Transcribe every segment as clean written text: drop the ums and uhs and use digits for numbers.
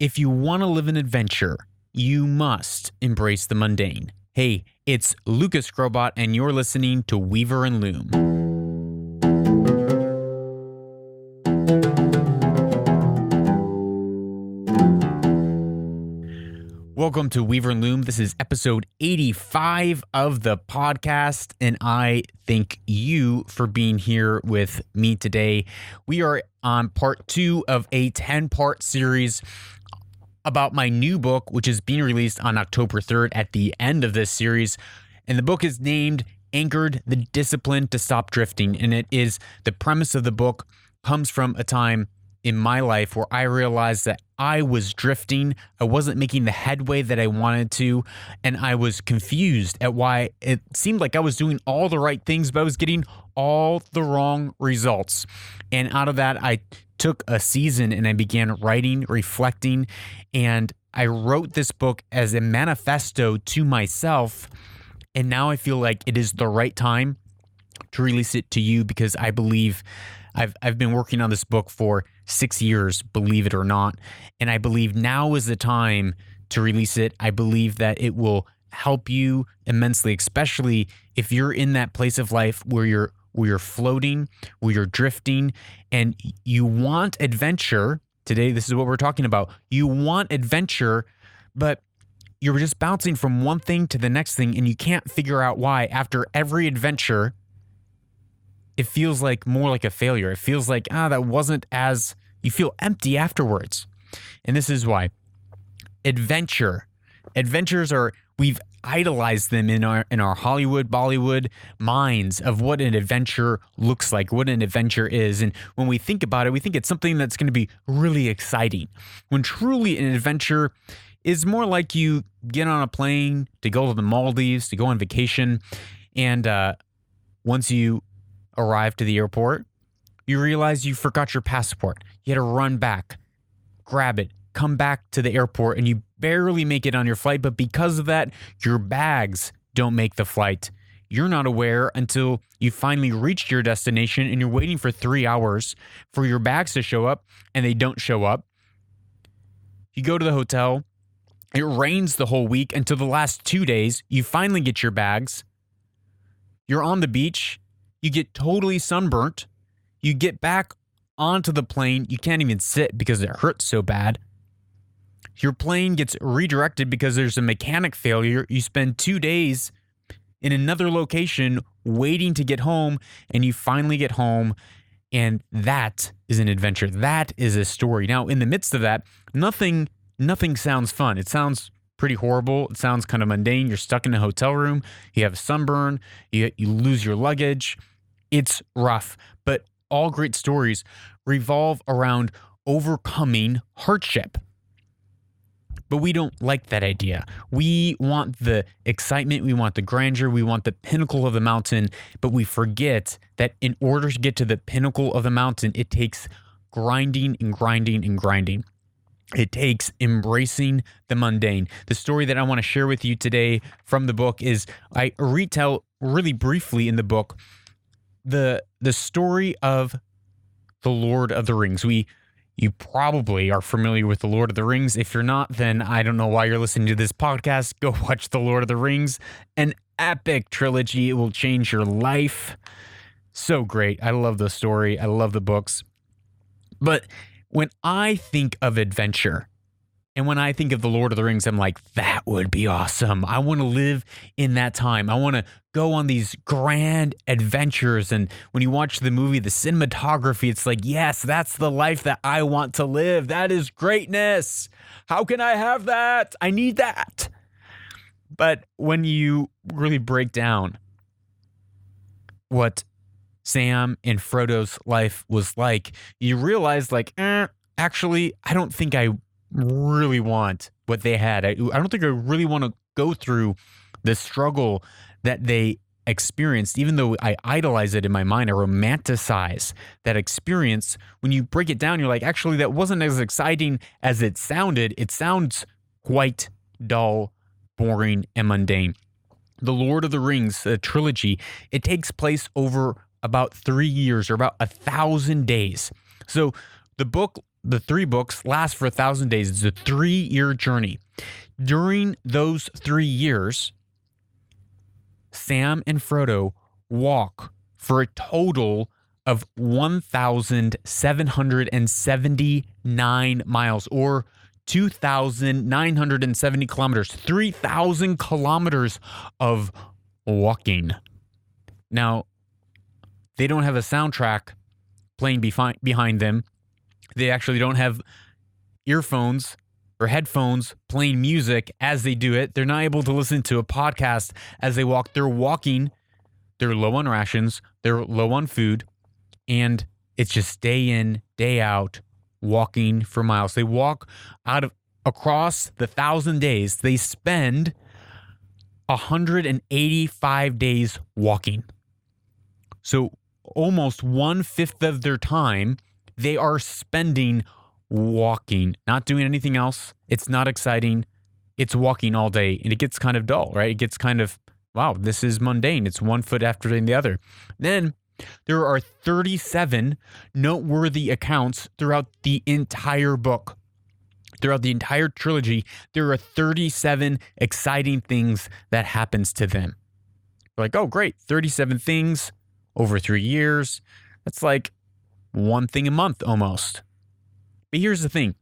If you want to live an adventure, you must embrace the mundane. Hey, it's Lucas Grobot, and you're listening to Weaver and Loom. Welcome to Weaver and Loom. This is episode 85 of the podcast, and I thank you for being here with me today. We are on part 2 of a 10-part series about my new book, which is being released on October 3rd at the end of this series. And the book is named Anchored: The Discipline to Stop Drifting. And the premise of the book comes from a time in my life where I realized that I was drifting. I wasn't making the headway that I wanted to, and I was confused at why it seemed like I was doing all the right things, but I was getting all the wrong results. And out of that, I took a season and I began writing, reflecting, and I wrote this book as a manifesto to myself. And now I feel like it is the right time to release it to you, because I believe I've been working on this book for 6 years, believe it or not. And I believe now is the time to release it. I believe that it will help you immensely, especially if you're in that place of life where you're floating, where you're drifting, and you want adventure. Today, this is what we're talking about. You want adventure, but you're just bouncing from one thing to the next thing, and you can't figure out why. After every adventure, it feels like more like a failure. It feels like, that wasn't as, you feel empty afterwards. And this is why. Adventures are, we've idolized them in our Hollywood, Bollywood minds of what an adventure looks like, what an adventure is. And when we think about it, we think it's something that's going to be really exciting. When truly an adventure is more like you get on a plane to go to the Maldives, to go on vacation, and once you arrive to the airport, you realize you forgot your passport. You had to run back, grab it, come back to the airport, and you barely make it on your flight. But because of that, your bags don't make the flight. You're not aware until you finally reached your destination, and you're waiting for 3 hours for your bags to show up, and they don't show up. You go to the hotel. It rains the whole week until the last 2 days. You finally get your bags. You're on the beach. You get totally sunburnt. You get back onto the plane. You can't even sit because it hurts so bad. Your plane gets redirected because there's a mechanic failure. You spend 2 days in another location waiting to get home, and you finally get home, and that is an adventure. That is a story. Now, in the midst of that, nothing sounds fun. It sounds pretty horrible. It sounds kind of mundane. You're stuck in a hotel room. You have a sunburn. You lose your luggage. It's rough, but all great stories revolve around overcoming hardship. But we don't like that idea. We want the excitement. We want the grandeur. We want the pinnacle of the mountain, but we forget that in order to get to the pinnacle of the mountain, it takes grinding and grinding and grinding. It takes embracing the mundane. The story that I want to share with you today from the book is, I retell really briefly in the book the story of the Lord of the Rings. You probably are familiar with the Lord of the Rings. If you're not, then I don't know why you're listening to this podcast. Go watch the Lord of the Rings, an epic trilogy. It will change your life. So great. I love the story. I love the books. But when I think of adventure, and when I think of the Lord of the Rings, I'm like, that would be awesome. I want to live in that time. I want to go on these grand adventures. And when you watch the movie, the cinematography, it's like, yes, that's the life that I want to live. That is greatness. How can I have that? I need that. But when you really break down what Sam and Frodo's life was like, you realize, like, actually, I don't think I really want what they had. I don't think I really want to go through the struggle that they experienced, even though I idolize it in my mind. I romanticize that experience. When you break it down, you're like, actually, that wasn't as exciting as it sounded. It sounds quite dull, boring, and mundane. The Lord of the Rings, the trilogy, it takes place over about 3 years, or about 1,000 days. So the book the 3 books last for 1,000 days. It's a 3-year journey. During those 3 years, Sam and Frodo walk for a total of 1,779 miles, or 2,970 kilometers, 3,000 kilometers of walking. Now, they don't have a soundtrack playing behind them. They actually don't have earphones or headphones playing music as they do it. They're not able to listen to a podcast as they walk. They're walking. They're low on rations. They're low on food. And it's just day in, day out, walking for miles. They walk across the 1,000 days. They spend 185 days walking. So almost 1/5 of their time, they are spending walking, not doing anything else. It's not exciting. It's walking all day, and it gets kind of dull, right? It gets kind of, wow, this is mundane. It's one foot after the other. Then there are 37 noteworthy accounts throughout the entire book. Throughout the entire trilogy, there are 37 exciting things that happens to them. Like, oh, great, 37 things over 3 years. That's like one thing a month almost. But here's the thing.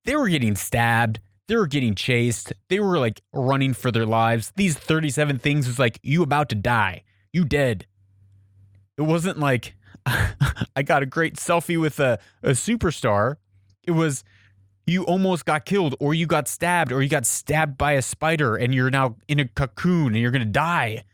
They were getting stabbed. They were getting chased. They were like running for their lives. These 37 things was like, you about to die. You dead. It wasn't like, I got a great selfie with a superstar. It was, you almost got killed, or you got stabbed, or you got stabbed by a spider and you're now in a cocoon and you're going to die.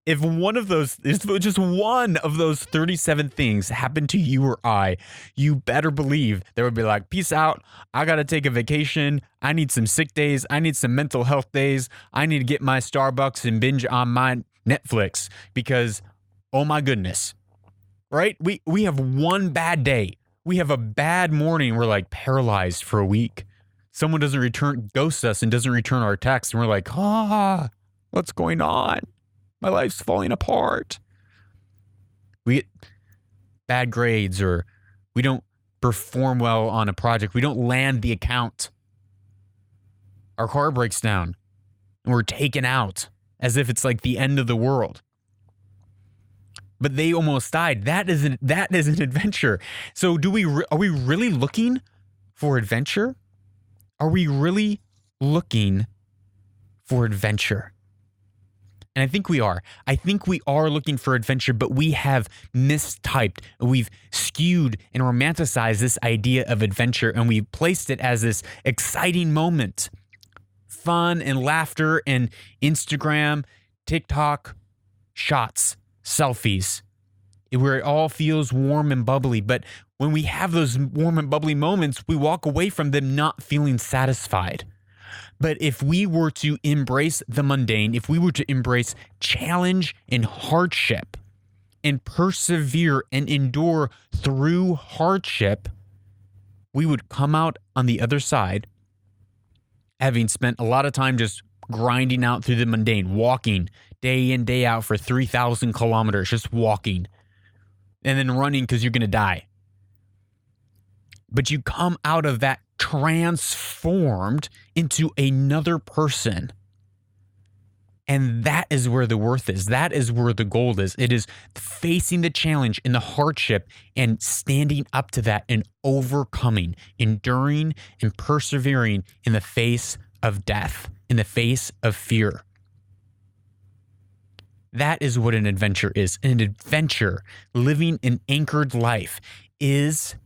If one of those, just one of those 37 things happened to you or I, you better believe there would be like, peace out. I got to take a vacation. I need some sick days. I need some mental health days. I need to get my Starbucks and binge on my Netflix because, oh my goodness, right? We have one bad day. We have a bad morning. We're like paralyzed for a week. Someone ghosts us and doesn't return our text. And we're like, what's going on? My life's falling apart. We get bad grades, or we don't perform well on a project. We don't land the account. Our car breaks down and we're taken out as if it's like the end of the world. But they almost died. That is an adventure. So are we really looking for adventure? Are we really looking for adventure? And I think we are. I think we are looking for adventure, but we have mistyped. We've skewed and romanticized this idea of adventure, and we've placed it as this exciting moment. Fun and laughter and Instagram, TikTok, shots, selfies, where it all feels warm and bubbly. But when we have those warm and bubbly moments, we walk away from them not feeling satisfied. But if we were to embrace the mundane, if we were to embrace challenge and hardship and persevere and endure through hardship, we would come out on the other side having spent a lot of time just grinding out through the mundane, walking day in, day out for 3,000 kilometers, just walking, and then running because you're going to die. But you come out of that transformed into another person. And that is where the worth is. That is where the gold is. It is facing the challenge and the hardship and standing up to that and overcoming, enduring and persevering in the face of death, in the face of fear. That is what an adventure is. An adventure, living an anchored life, is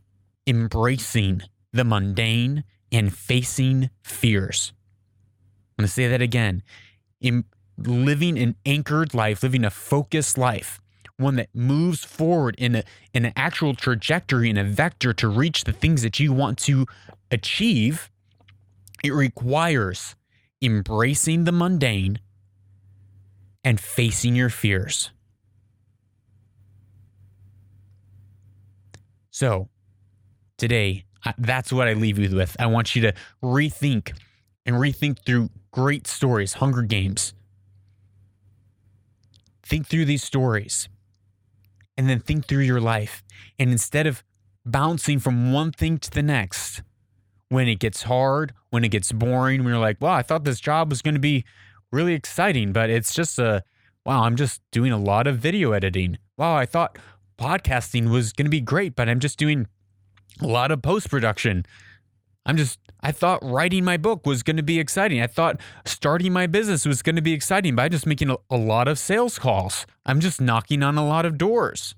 embracing the mundane and facing fears. I'm going to say that again. Living an anchored life, living a focused life, one that moves forward in an actual trajectory, in a vector to reach the things that you want to achieve, it requires embracing the mundane and facing your fears. So, today, that's what I leave you with. I want you to rethink through great stories, Hunger Games. Think through these stories and then think through your life. And instead of bouncing from one thing to the next, when it gets hard, when it gets boring, when you're like, wow, I thought this job was going to be really exciting, but it's just wow, I'm just doing a lot of video editing. Wow, I thought podcasting was going to be great, but I'm just doing a lot of post-production. I thought writing my book was going to be exciting. I thought starting my business was going to be exciting, but I'm just making a lot of sales calls. I'm just knocking on a lot of doors.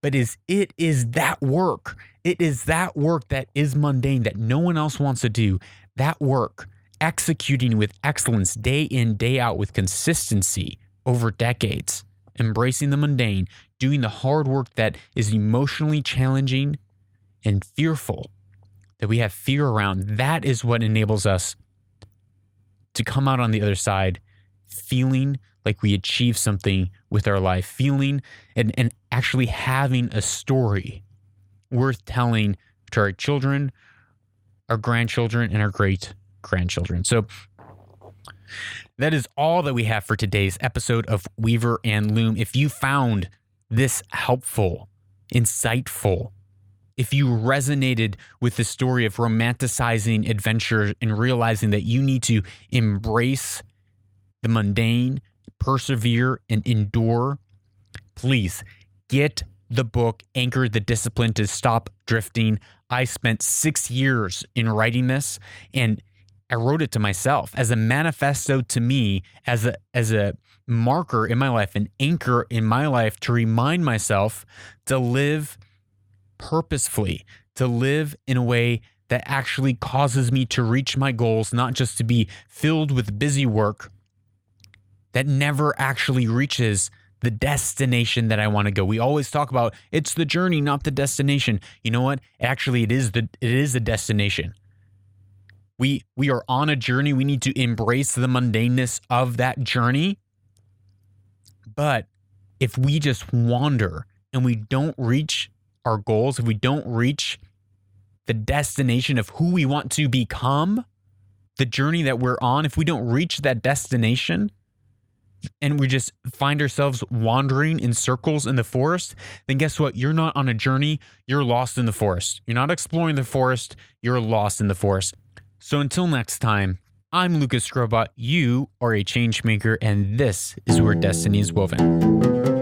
But it is that work. It is that work that is mundane, that no one else wants to do. That work, executing with excellence day in, day out, with consistency over decades, embracing the mundane, doing the hard work that is emotionally challenging and fearful, that we have fear around. That is what enables us to come out on the other side feeling like we achieved something with our life, feeling and actually having a story worth telling to our children, our grandchildren, and our great-grandchildren. So that is all that we have for today's episode of Weaver and Loom. If you found this helpful, insightful, if you resonated with the story of romanticizing adventure and realizing that you need to embrace the mundane, persevere, and endure, please get the book, Anchor the Discipline to Stop Drifting. I spent 6 years in writing this, and I wrote it to myself as a manifesto to me, as a marker in my life, an anchor in my life to remind myself to live purposefully, to live in a way that actually causes me to reach my goals, not just to be filled with busy work that never actually reaches the destination that I want to go. We always talk about it's the journey, not the destination. You know what? Actually, it is the destination. We are on a journey. We need to embrace the mundaneness of that journey. But if we just wander and we don't reach our goals, if we don't reach the destination of who we want to become, the journey that we're on, if we don't reach that destination, and we just find ourselves wandering in circles in the forest, then guess what? You're not on a journey. You're lost in the forest. You're not exploring the forest. You're lost in the forest. So until next time, I'm Lucas Scrobot. You are a change maker, and this is where destiny is woven.